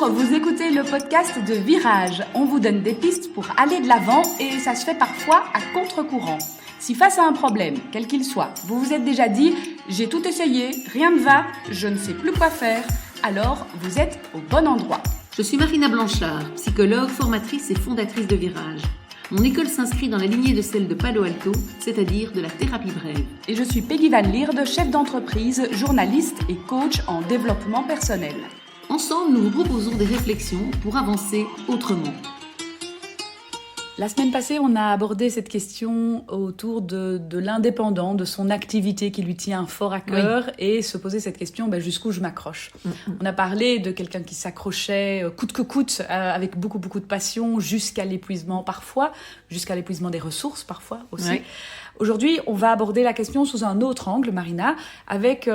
Bonjour, vous écoutez le podcast de Virage. On vous donne des pistes pour aller de l'avant et ça se fait parfois à contre-courant. Si face à un problème, quel qu'il soit, vous vous êtes déjà dit « j'ai tout essayé, rien ne va, je ne sais plus quoi faire », alors vous êtes au bon endroit. Je suis Marina Blanchard, psychologue, formatrice et fondatrice de Virage. Mon école s'inscrit dans la lignée de celle de Palo Alto, c'est-à-dire de la thérapie brève. Et je suis Peggy Van Lierde, chef d'entreprise, journaliste et coach en développement personnel. Ensemble, nous vous proposons des réflexions pour avancer autrement. La semaine passée, on a abordé cette question autour de l'indépendant, de son activité qui lui tient fort à cœur, et se poser cette question, jusqu'où je m'accroche. On a parlé de quelqu'un qui s'accrochait coûte que coûte, avec beaucoup de passion, jusqu'à l'épuisement parfois, jusqu'à l'épuisement des ressources parfois aussi. Oui. Aujourd'hui, on va aborder la question sous un autre angle, Marina, avec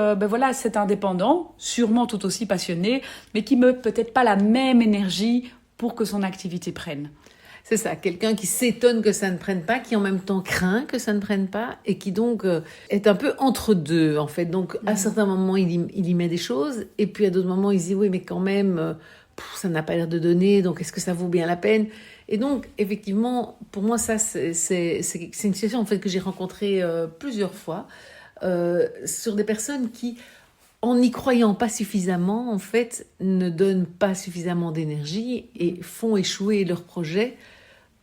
cet indépendant, sûrement tout aussi passionné, mais qui ne peut-être pas la même énergie pour que son activité prenne. C'est ça, quelqu'un qui s'étonne que ça ne prenne pas, qui en même temps craint que ça ne prenne pas, et qui donc est un peu entre deux, en fait. Donc, à certains moments, il y met des choses, et puis à d'autres moments, il se dit, oui, mais quand même, ça n'a pas l'air de donner, donc est-ce que ça vaut bien la peine ? Et donc, effectivement, pour moi, ça, c'est une situation, en fait, que j'ai rencontrée plusieurs fois, sur des personnes qui, en n'y croyant pas suffisamment, en fait, ne donnent pas suffisamment d'énergie et font échouer leur projet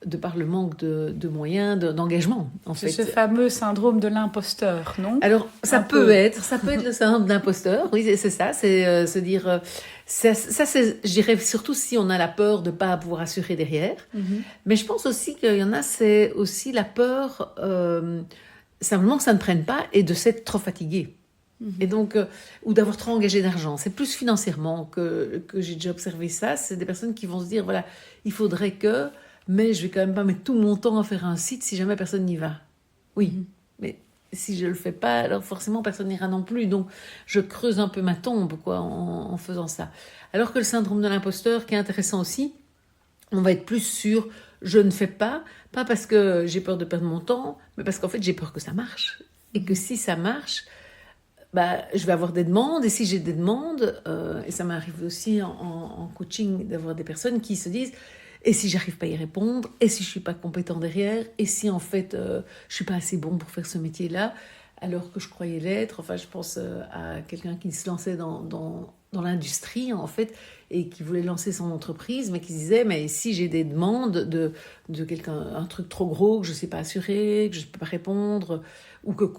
de par le manque de moyens, d'engagement, en fait. C'est ce fameux syndrome de l'imposteur, non ? Alors, ça peut être le syndrome de l'imposteur, oui, c'est ça, c'est se dire... Ça, c'est, je dirais, surtout si on a la peur de ne pas pouvoir assurer derrière. Mais je pense aussi qu'il y en a, c'est aussi la peur, simplement que ça ne prenne pas et de s'être trop fatigué. Et donc, ou d'avoir trop engagé d'argent. C'est plus financièrement que j'ai déjà observé ça. C'est des personnes qui vont se dire, voilà, il faudrait que... mais je vais quand même pas mettre tout mon temps à faire un site si jamais personne n'y va. Oui, mais si je le fais pas, alors forcément personne n'ira non plus. Donc je creuse un peu ma tombe en faisant ça. Alors que le syndrome de l'imposteur, qui est intéressant aussi, on va être plus sur je ne fais pas parce que j'ai peur de perdre mon temps, mais parce qu'en fait j'ai peur que ça marche. Et que si ça marche, je vais avoir des demandes, et si j'ai des demandes, et ça m'arrive aussi en coaching d'avoir des personnes qui se disent et si j'arrive pas à y répondre, et si je suis pas compétent derrière, et si en fait je suis pas assez bon pour faire ce métier-là, alors que je croyais l'être. Enfin, je pense à quelqu'un qui se lançait dans l'industrie en fait, et qui voulait lancer son entreprise, mais qui se disait mais si j'ai des demandes de quelqu'un, un truc trop gros que je sais pas assurer, que je peux pas répondre, ou que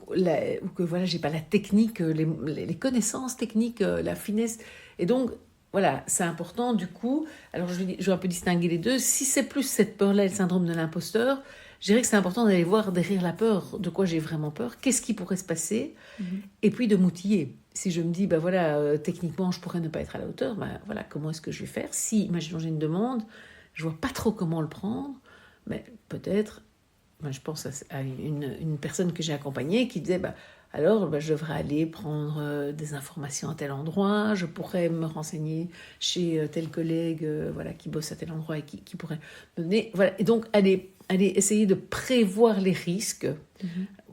voilà, j'ai pas la technique, les connaissances techniques, la finesse, et donc voilà, c'est important du coup. Alors je vais un peu distinguer les deux. Si c'est plus cette peur-là, le syndrome de l'imposteur, je dirais que c'est important d'aller voir derrière la peur, de quoi j'ai vraiment peur, qu'est-ce qui pourrait se passer, et puis de m'outiller. Si je me dis, techniquement, je pourrais ne pas être à la hauteur, voilà, comment est-ce que je vais faire ? Si, imaginons, j'ai une demande, je vois pas trop comment le prendre, mais peut-être, je pense à une personne que j'ai accompagnée qui disait, alors, je devrais aller prendre des informations à tel endroit, je pourrais me renseigner chez tel collègue qui bosse à tel endroit et qui pourrait me donner... Voilà. Et donc, aller essayer de prévoir les risques,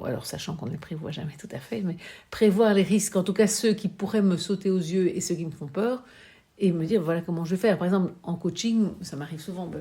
alors sachant qu'on ne les prévoit jamais tout à fait, mais prévoir les risques, en tout cas ceux qui pourraient me sauter aux yeux et ceux qui me font peur, et me dire, voilà comment je vais faire. Par exemple, en coaching, ça m'arrive souvent,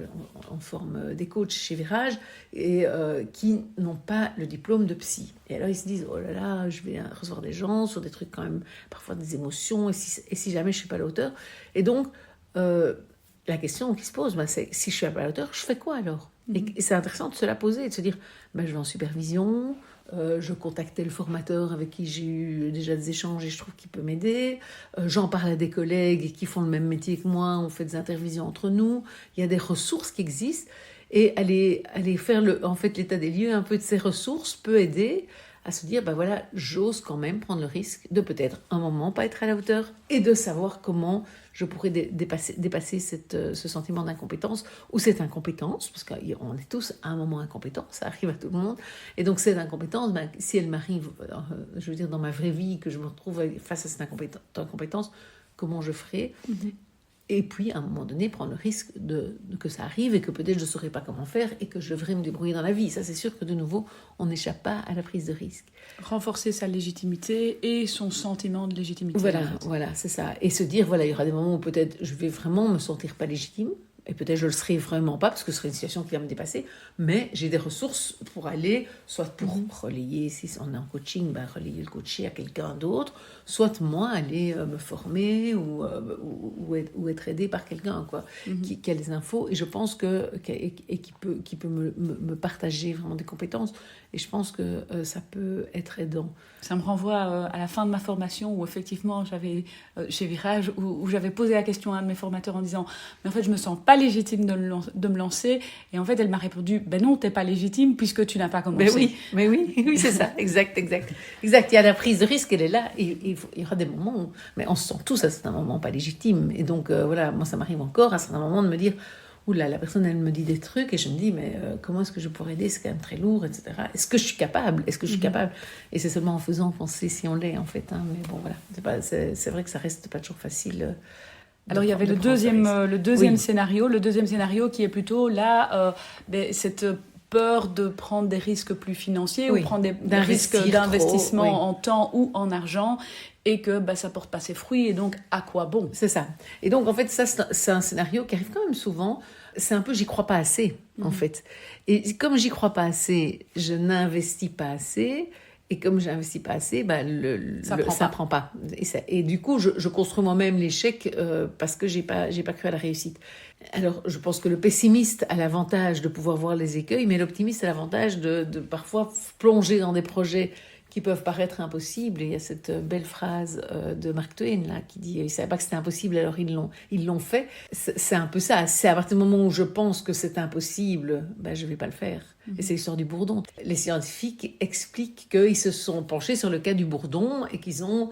on forme des coachs chez Virage, et qui n'ont pas le diplôme de psy. Et alors, ils se disent, oh là là, je vais recevoir des gens sur des trucs quand même, parfois des émotions, et si jamais je ne suis pas à la hauteur. Et donc, la question qui se pose, c'est, si je suis pas à la hauteur, je fais quoi alors ? Et c'est intéressant de se la poser, et de se dire, je vais en supervision, je contactais le formateur avec qui j'ai eu déjà des échanges et je trouve qu'il peut m'aider. J'en parle à des collègues qui font le même métier que moi, on fait des intervisions entre nous. Il y a des ressources qui existent, et aller faire l'état des lieux un peu de ces ressources peut aider à se dire, j'ose quand même prendre le risque de peut-être un moment pas être à la hauteur, et de savoir comment je pourrais dépasser ce sentiment d'incompétence, ou cette incompétence, parce qu'on est tous à un moment incompétents, ça arrive à tout le monde, et donc cette incompétence, si elle m'arrive, je veux dire, dans ma vraie vie, que je me retrouve face à cette incompétence, comment je ferai ? Et puis, à un moment donné, prendre le risque que ça arrive et que peut-être je ne saurais pas comment faire et que je devrais me débrouiller dans la vie. Ça, c'est sûr que de nouveau, on n'échappe pas à la prise de risque. Renforcer sa légitimité et son sentiment de légitimité. Voilà, c'est ça. Et se dire, voilà, il y aura des moments où peut-être je vais vraiment me sentir pas légitime. Et peut-être je le serai vraiment pas, parce que ce serait une situation qui va me dépasser, mais j'ai des ressources pour aller, soit pour relayer, si on est en coaching, relayer le coaché à quelqu'un d'autre, soit moi aller me former ou être aidé par quelqu'un qui a les infos, et je pense qui peut me partager vraiment des compétences, et je pense que ça peut être aidant. Ça me renvoie à la fin de ma formation où effectivement j'avais chez Virage où j'avais posé la question à un de mes formateurs en disant mais en fait je me sens pas légitime de me lancer, et en fait elle m'a répondu ben non, t'es pas légitime puisque tu n'as pas commencé. Mais oui c'est ça, exact. Il y a la prise de risque, elle est là, et il y aura des moments où, mais on se sent tous à certains moments pas légitime, et donc voilà, moi ça m'arrive encore à certains moments de me dire oula, la personne, elle me dit des trucs et je me dis, mais comment est-ce que je pourrais aider? C'est quand même très lourd, etc. Est-ce que je suis capable? Et c'est seulement en faisant qu'on sait si on l'est, en fait. Hein. Mais bon, voilà. C'est vrai que ça reste pas toujours facile. Alors, il y avait le deuxième scénario qui est plutôt là, cette peur de prendre des risques plus financiers ou prendre des risques d'investissement en temps ou en argent, et que ça porte pas ses fruits, et donc à quoi bon? C'est ça. Et donc en fait ça c'est un scénario qui arrive quand même souvent. C'est un peu j'y crois pas assez en fait. Et comme j'y crois pas assez, je n'investis pas assez. Et comme j'investis pas assez, ça prend pas. Et du coup, je construis moi-même l'échec parce que j'ai pas cru à la réussite. Alors, je pense que le pessimiste a l'avantage de pouvoir voir les écueils, mais l'optimiste a l'avantage de parfois plonger dans des projets qui peuvent paraître impossibles. Et il y a cette belle phrase de Mark Twain là, qui dit « Ils ne savaient pas que c'était impossible, alors ils l'ont fait ». C'est un peu ça. C'est à partir du moment où je pense que c'est impossible, je ne vais pas le faire. Et c'est l'histoire du bourdon. Les scientifiques expliquent qu'ils se sont penchés sur le cas du bourdon et qu'ils ont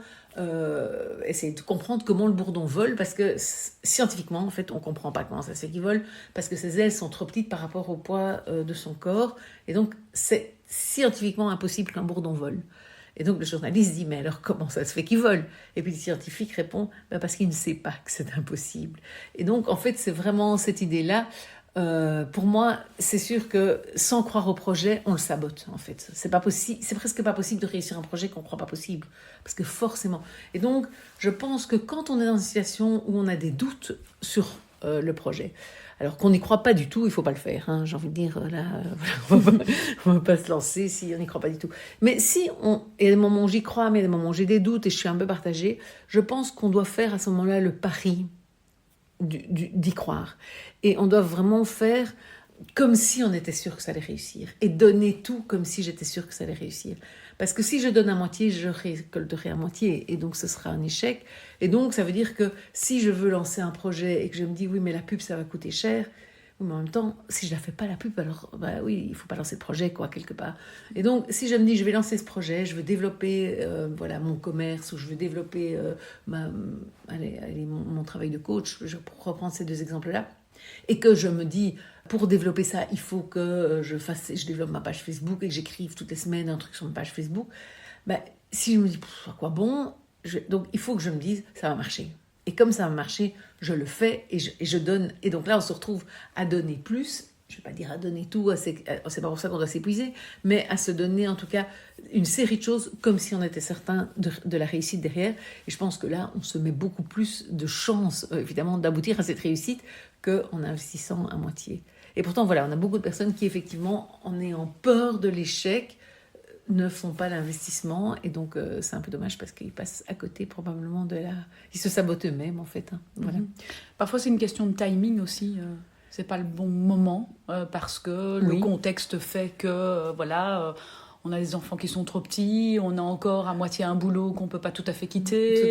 essayé de comprendre comment le bourdon vole, parce que scientifiquement, en fait, on ne comprend pas comment ça se fait qu'il vole, parce que ses ailes sont trop petites par rapport au poids de son corps. Et donc, c'est scientifiquement impossible qu'un bourdon vole. Et donc le journaliste dit, mais alors comment ça se fait qu'il vole? Et puis le scientifique répond, parce qu'il ne sait pas que c'est impossible. Et donc en fait c'est vraiment cette idée-là. Pour moi, c'est sûr que sans croire au projet, on le sabote en fait. C'est presque pas possible de réussir un projet qu'on ne croit pas possible, parce que forcément. Et donc je pense que quand on est dans une situation où on a des doutes sur le projet, alors qu'on n'y croit pas du tout, il ne faut pas le faire. Hein, j'ai envie de dire, là, on ne va pas se lancer si on n'y croit pas du tout. Mais il y a des moments où j'y crois, mais il y a des moments où j'ai des doutes et je suis un peu partagée, je pense qu'on doit faire à ce moment-là le pari d'y croire. Et on doit vraiment faire comme si on était sûr que ça allait réussir. Et donner tout comme si j'étais sûre que ça allait réussir. Parce que si je donne à moitié, je récolterai à moitié. Et donc, ce sera un échec. Et donc, ça veut dire que si je veux lancer un projet et que je me dis, oui, mais la pub, ça va coûter cher. Mais en même temps, si je ne la fais pas, la pub, alors, oui, il ne faut pas lancer le projet, quelque part. Et donc, si je me dis, je vais lancer ce projet, je veux développer mon commerce, ou je veux développer mon travail de coach, je pour reprendre ces deux exemples-là, et que je me dis, pour développer ça, il faut que je développe ma page Facebook et que j'écrive toutes les semaines un truc sur ma page Facebook. Si je me dis, à quoi bon? Donc, il faut que je me dise, ça va marcher. Et comme ça va marcher, je le fais et je donne. Et donc là, on se retrouve à donner plus. Je ne vais pas dire à donner tout, c'est pas pour ça qu'on doit s'épuiser, mais à se donner en tout cas une série de choses comme si on était certain de la réussite derrière. Et je pense que là, on se met beaucoup plus de chances, évidemment, d'aboutir à cette réussite qu'en investissant à moitié. Et pourtant, voilà, on a beaucoup de personnes qui, effectivement, en ayant peur de l'échec, ne font pas l'investissement. Et donc, c'est un peu dommage parce qu'ils passent à côté probablement Ils se sabotent eux-mêmes, en fait. Hein. Voilà. Parfois, c'est une question de timing aussi. C'est pas le bon moment parce que le contexte fait que, on a des enfants qui sont trop petits, on a encore à moitié un boulot qu'on peut pas tout à fait quitter,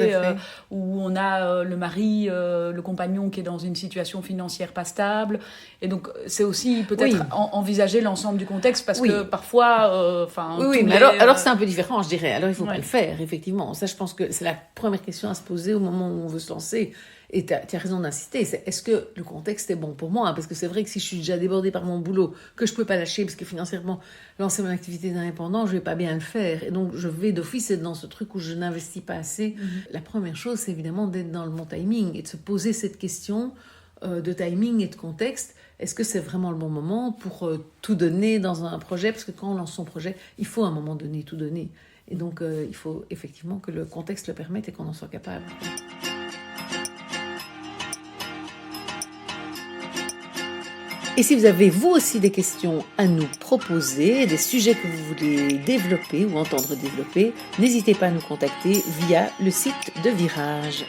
ou on a le mari, le compagnon qui est dans une situation financière pas stable. Et donc, c'est aussi peut-être envisager l'ensemble du contexte parce que parfois... mais alors c'est un peu différent, je dirais. Alors, il faut pas le faire, effectivement. Ça, je pense que c'est la première question à se poser au moment où on veut se lancer. Et tu as raison d'insister, c'est est-ce que le contexte est bon pour moi? Parce que c'est vrai que si je suis déjà débordée par mon boulot, que je ne peux pas lâcher, parce que financièrement, lancer mon activité d'indépendant, je ne vais pas bien le faire. Et donc, je vais d'office être dans ce truc où je n'investis pas assez. La première chose, c'est évidemment d'être dans le bon timing et de se poser cette question de timing et de contexte. Est-ce que c'est vraiment le bon moment pour tout donner dans un projet? Parce que quand on lance son projet, il faut à un moment donné tout donner. Et donc, il faut effectivement que le contexte le permette et qu'on en soit capable. Et si vous avez vous aussi des questions à nous proposer, des sujets que vous voulez développer ou entendre développer, n'hésitez pas à nous contacter via le site de Virage.